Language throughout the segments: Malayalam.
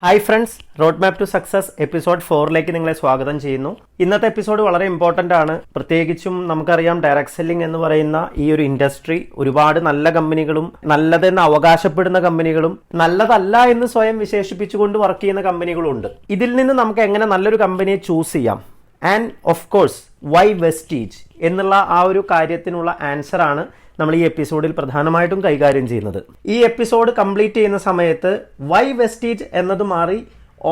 Hi friends, road map to success episode 4ലേക്ക് നിങ്ങളെ സ്വാഗതം ചെയ്യുന്നു. ഇന്നത്തെ എപ്പിസോഡ് വളരെ ഇമ്പോർട്ടൻ്റ് ആണ്. പ്രത്യേകിച്ചും നമുക്കറിയാം ഡയറക്ട് സെല്ലിംഗ് എന്ന് പറയുന്ന ഈ ഒരു ഇൻഡസ്ട്രി ഒരുപാട് നല്ല കമ്പനികളും നല്ലതെന്ന് അവകാശപ്പെടുന്ന കമ്പനികളും നല്ലതല്ല എന്ന് സ്വയം വിശേഷിപ്പിച്ചുകൊണ്ട് വർക്ക് ചെയ്യുന്ന കമ്പനികളും ഉണ്ട്. ഇതിൽ നിന്ന് നമുക്ക് എങ്ങനെ നല്ലൊരു കമ്പനിയെ ചൂസ് ചെയ്യാം and of course why Vestige എന്നുള്ള ആ ഒരു കാര്യത്തിനുള്ള ആൻസർ ആണ് നമ്മൾ ഈ എപ്പിസോഡിൽ പ്രധാനമായിട്ടും കൈകാര്യം ചെയ്യുന്നത്. ഈ എപ്പിസോഡ് കംപ്ലീറ്റ് ചെയ്യുന്ന സമയത്ത് വൈ വെസ്റ്റീജ് എന്നത് മാറി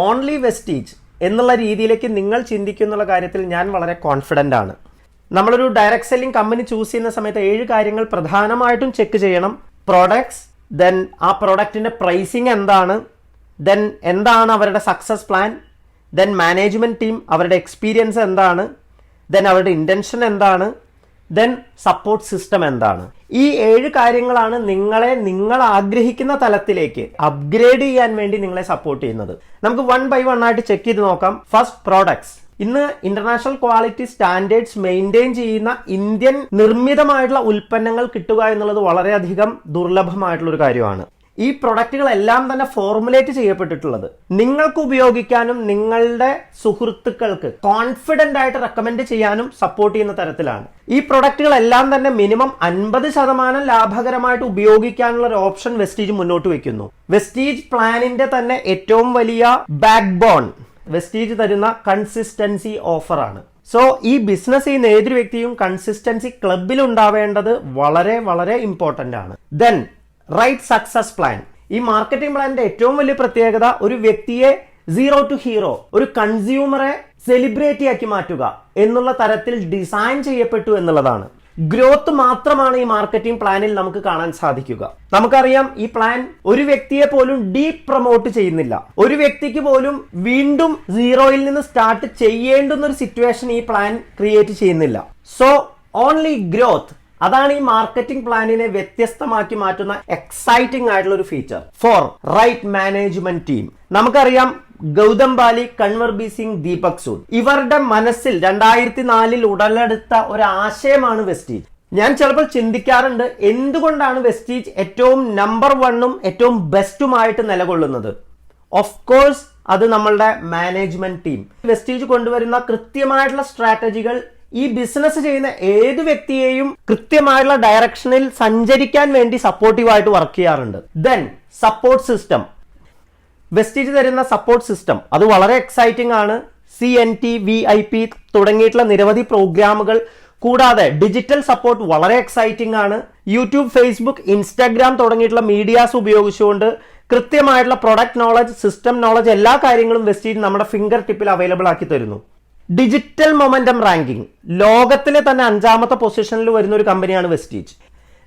ഓൺലി വെസ്റ്റീജ് എന്നുള്ള രീതിയിലേക്ക് നിങ്ങൾ ചിന്തിക്കുന്നുള്ള കാര്യത്തിൽ ഞാൻ വളരെ കോൺഫിഡൻ്റ് ആണ്. നമ്മളൊരു ഡയറക്ട് സെല്ലിംഗ് കമ്പനി ചൂസ് ചെയ്യുന്ന സമയത്ത് 7 കാര്യങ്ങൾ പ്രധാനമായിട്ടും ചെക്ക് ചെയ്യണം. പ്രോഡക്ട്സ്, ദെൻ ആ പ്രോഡക്റ്റിൻ്റെ പ്രൈസിങ് എന്താണ്, ദെൻ എന്താണ് അവരുടെ success plan, then management team അവരുടെ എക്സ്പീരിയൻസ് എന്താണ്, ദെൻ അവരുടെ ഇൻറ്റൻഷൻ എന്താണ്, ദെൻ സപ്പോർട്ട് സിസ്റ്റം എന്താണ്. ഈ 7 കാര്യങ്ങളാണ് നിങ്ങൾ ആഗ്രഹിക്കുന്ന തലത്തിലേക്ക് അപ്ഗ്രേഡ് ചെയ്യാൻ വേണ്ടി നിങ്ങളെ സപ്പോർട്ട് ചെയ്യുന്നത്. നമുക്ക് 1 by 1 ആയിട്ട് ചെക്ക് ചെയ്ത് നോക്കാം. First, products. ഇന്ന് ഇന്റർനാഷണൽ ക്വാളിറ്റി സ്റ്റാൻഡേർഡ്സ് മെയിൻറ്റെയിൻ ചെയ്യുന്ന ഇന്ത്യൻ നിർമ്മിതമായിട്ടുള്ള ഉൽപ്പന്നങ്ങൾ കിട്ടുക എന്നുള്ളത് വളരെയധികം ദുർലഭമായിട്ടുള്ള ഒരു കാര്യമാണ്. ഈ പ്രൊഡക്റ്റുകളെല്ലാം തന്നെ ഫോർമുലേറ്റ് ചെയ്യപ്പെട്ടിട്ടുള്ളത് നിങ്ങൾക്ക് ഉപയോഗിക്കാനും നിങ്ങളുടെ സുഹൃത്തുക്കൾക്ക് കോൺഫിഡന്റ് ആയിട്ട് റെക്കമെൻഡ് ചെയ്യാനും സപ്പോർട്ട് ചെയ്യുന്ന തരത്തിലാണ്. ഈ പ്രൊഡക്റ്റുകളെല്ലാം തന്നെ മിനിമം 50% ലാഭകരമായിട്ട് ഉപയോഗിക്കാനുള്ള ഒരു ഓപ്ഷൻ വെസ്റ്റീജ് മുന്നോട്ട് വെക്കുന്നു. വെസ്റ്റീജ് പ്ലാനിന്റെ തന്നെ ഏറ്റവും വലിയ ബാക്ക് ബോൺ വെസ്റ്റീജ് തരുന്ന കൺസിസ്റ്റൻസി ഓഫറാണ്. സോ ഈ ബിസിനസ് ചെയ്യുന്ന ഏതൊരു വ്യക്തിയും കൺസിസ്റ്റൻസി ക്ലബിൽ ഉണ്ടാവേണ്ടത് വളരെ വളരെ ഇമ്പോർട്ടന്റ് ആണ്. Then right success plan. ഈ മാർക്കറ്റിംഗ് പ്ലാനിന്റെ ഏറ്റവും വലിയ പ്രത്യേകത ഒരു വ്യക്തിയെ സീറോ ടു ഹീറോ, ഒരു കൺസ്യൂമറെ സെലിബ്രിറ്റി ആക്കി മാറ്റുക എന്നുള്ള തരത്തിൽ ഡിസൈൻ ചെയ്യപ്പെട്ടു എന്നുള്ളതാണ്. ഗ്രോത്ത് മാത്രമാണ് ഈ മാർക്കറ്റിംഗ് പ്ലാനിൽ നമുക്ക് കാണാൻ സാധിക്കുക. നമുക്കറിയാം ഈ പ്ലാൻ ഒരു വ്യക്തിയെ പോലും ഡീപ് പ്രൊമോട്ട് ചെയ്യുന്നില്ല. ഒരു വ്യക്തിക്ക് പോലും വീണ്ടും സീറോയിൽ നിന്ന് സ്റ്റാർട്ട് ചെയ്യേണ്ടുന്ന ഒരു സിറ്റുവേഷൻ ഈ പ്ലാൻ ക്രിയേറ്റ് ചെയ്യുന്നില്ല. സോ ഓൺലി ഗ്രോത്ത്, അതാണ് ഈ മാർക്കറ്റിംഗ് പ്ലാനിനെ വ്യത്യസ്തമാക്കി മാറ്റുന്ന എക്സൈറ്റിംഗ് ആയിട്ടുള്ള ഒരു ഫീച്ചർ. 4, right management team. നമുക്കറിയാം ഗൗതം ബാലി, കൺവർ ബി സിംഗ്, ദീപക് സൂദ് ഇവരുടെ മനസ്സിൽ 2004 ഉടലെടുത്ത ഒരു ആശയമാണ് വെസ്റ്റീജ്. ഞാൻ ചിലപ്പോൾ ചിന്തിക്കാറുണ്ട് എന്തുകൊണ്ടാണ് വെസ്റ്റീജ് ഏറ്റവും നമ്പർ 1ഉം ഏറ്റവും ബെസ്റ്റുമായിട്ട് നിലകൊള്ളുന്നത്. ഓഫ് കോഴ്സ് അത് നമ്മളുടെ മാനേജ്മെന്റ് ടീം. വെസ്റ്റീജ് കൊണ്ടുവരുന്ന കൃത്യമായിട്ടുള്ള സ്ട്രാറ്റജികൾ ഈ ബിസിനസ് ചെയ്യുന്ന ഏത് വ്യക്തിയെയും കൃത്യമായിട്ടുള്ള ഡയറക്ഷനിൽ സഞ്ചരിക്കാൻ വേണ്ടി സപ്പോർട്ടീവായിട്ട് വർക്ക് ചെയ്യാറുണ്ട്. Then support system. വെസ്റ്റീജ് തരുന്ന സപ്പോർട്ട് സിസ്റ്റം അത് വളരെ എക്സൈറ്റിംഗ് ആണ്. CNT, VIP തുടങ്ങിയിട്ടുള്ള നിരവധി പ്രോഗ്രാമുകൾ കൂടാതെ ഡിജിറ്റൽ സപ്പോർട്ട് വളരെ എക്സൈറ്റിംഗ് ആണ്. യൂട്യൂബ്, ഫേസ്ബുക്ക്, ഇൻസ്റ്റാഗ്രാം തുടങ്ങിയിട്ടുള്ള മീഡിയാസ് ഉപയോഗിച്ചുകൊണ്ട് കൃത്യമായിട്ടുള്ള പ്രൊഡക്റ്റ് നോളജ്, സിസ്റ്റം നോളജ് എല്ലാ കാര്യങ്ങളും വെസ്റ്റീജ് നമ്മുടെ ഫിംഗർ ടിപ്പിൽ അവൈലബിൾ ആക്കി തരുന്നു. ഡിജിറ്റൽ മൊമെന്റം റാങ്കിങ് ലോകത്തിലെ തന്നെ 5ാമത്തെ പൊസിഷനിൽ വരുന്ന ഒരു കമ്പനിയാണ് വെസ്റ്റീജ്.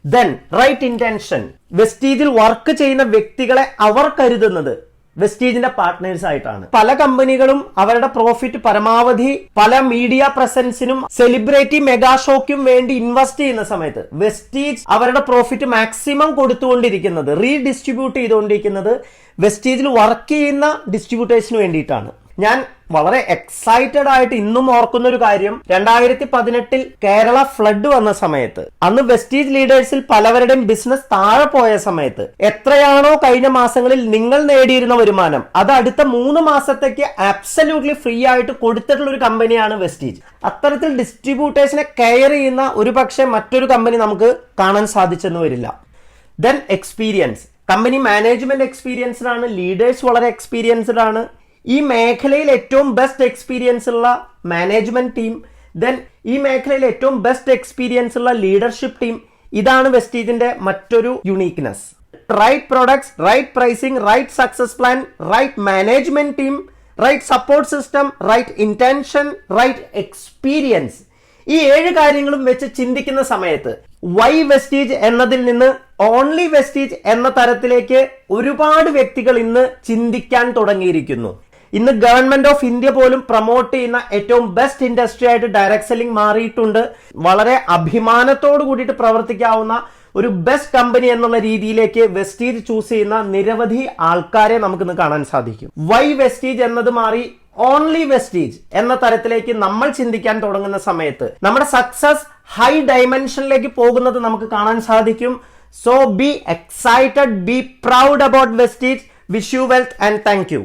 Then right intention. വെസ്റ്റീജിൽ വർക്ക് ചെയ്യുന്ന വ്യക്തികളെ അവർ കരുതുന്നത് വെസ്റ്റീജിന്റെ പാർട്ട്നേഴ്സ് ആയിട്ടാണ്. പല കമ്പനികളും അവരുടെ പ്രോഫിറ്റ് പരമാവധി പല മീഡിയ പ്രസൻസിനും സെലിബ്രിറ്റി മെഗാ ഷോയ്ക്കും വേണ്ടി ഇൻവെസ്റ്റ് ചെയ്യുന്ന സമയത്ത് വെസ്റ്റീജ് അവരുടെ പ്രോഫിറ്റ് മാക്സിമം കൊടുത്തുകൊണ്ടിരിക്കുന്നത്, റീഡിസ്ട്രിബ്യൂട്ട് ചെയ്തുകൊണ്ടിരിക്കുന്നത് വെസ്റ്റീജിൽ വർക്ക് ചെയ്യുന്ന ഡിസ്ട്രിബ്യൂട്ടേഴ്സിന് വേണ്ടിയിട്ടാണ്. ഞാൻ വളരെ എക്സൈറ്റഡ് ആയിട്ട് ഇന്നും ഓർക്കുന്ന ഒരു കാര്യം, 2018 കേരള ഫ്ലഡ് വന്ന സമയത്ത് അന്ന് വെസ്റ്റീജ് ലീഡേഴ്സിൽ പലവരുടെയും ബിസിനസ് താഴെ പോയ സമയത്ത് എത്രയാണോ കഴിഞ്ഞ മാസങ്ങളിൽ നിങ്ങൾ നേടിയിരുന്ന വരുമാനം അത് അടുത്ത 3 മാസത്തേക്ക് അബ്സല്യൂട്ട്ലി ഫ്രീ ആയിട്ട് കൊടുത്തിട്ടുള്ള ഒരു കമ്പനിയാണ് വെസ്റ്റീജ്. അത്തരത്തിൽ ഡിസ്ട്രിബ്യൂട്ടേഴ്സിനെ കെയർ ചെയ്യുന്ന ഒരു പക്ഷേ മറ്റൊരു കമ്പനി നമുക്ക് കാണാൻ സാധിച്ചെന്ന് വരില്ല. Then experience. Company management experienced ആണ്, ലീഡേഴ്സ് വളരെ എക്സ്പീരിയൻസ്ഡ് ആണ്. ഈ മേഖലയിൽ ഏറ്റവും ബെസ്റ്റ് എക്സ്പീരിയൻസ് ഉള്ള മാനേജ്മെന്റ് ടീം, ദെൻ ഈ മേഖലയിൽ ഏറ്റവും ബെസ്റ്റ് എക്സ്പീരിയൻസ് ഉള്ള ലീഡർഷിപ്പ് ടീം, ഇതാണ് വെസ്റ്റീജിന്റെ മറ്റൊരു uniqueness. Right products, right pricing, right success plan, right management team, right support system, right intention, right experience. ഈ 7 കാര്യങ്ങളും വെച്ച് ചിന്തിക്കുന്ന സമയത്ത് വൈ വെസ്റ്റീജ് എന്നതിൽ നിന്ന് ഓൺലി വെസ്റ്റീജ് എന്ന തരത്തിലേക്ക് ഒരുപാട് വ്യക്തികൾ ഇന്ന് ചിന്തിക്കാൻ തുടങ്ങിയിരിക്കുന്നു. ഇന്ന് ഗവൺമെന്റ് ഓഫ് ഇന്ത്യ പോലും പ്രൊമോട്ട് ചെയ്യുന്ന ഏറ്റവും ബെസ്റ്റ് ഇൻഡസ്ട്രി ആയിട്ട് ഡയറക്ട് സെല്ലിംഗ് മാറിയിട്ടുണ്ട്. വളരെ അഭിമാനത്തോടു കൂടിയിട്ട് പ്രവർത്തിക്കാവുന്ന ഒരു ബെസ്റ്റ് കമ്പനി എന്നുള്ള രീതിയിലേക്ക് വെസ്റ്റീജ് ചൂസ് ചെയ്യുന്ന നിരവധി ആൾക്കാരെ നമുക്കിന്ന് കാണാൻ സാധിക്കും. വൈ വെസ്റ്റീജ് എന്നത് മാറി ഓൺലി വെസ്റ്റീജ് എന്ന തരത്തിലേക്ക് നമ്മൾ ചിന്തിക്കാൻ തുടങ്ങുന്ന സമയത്ത് നമ്മുടെ സക്സസ് ഹൈ ഡയമെൻഷനിലേക്ക് പോകുന്നത് നമുക്ക് കാണാൻ സാധിക്കും. So B excited, be proud about Vestige. Wish you wealth and thank you.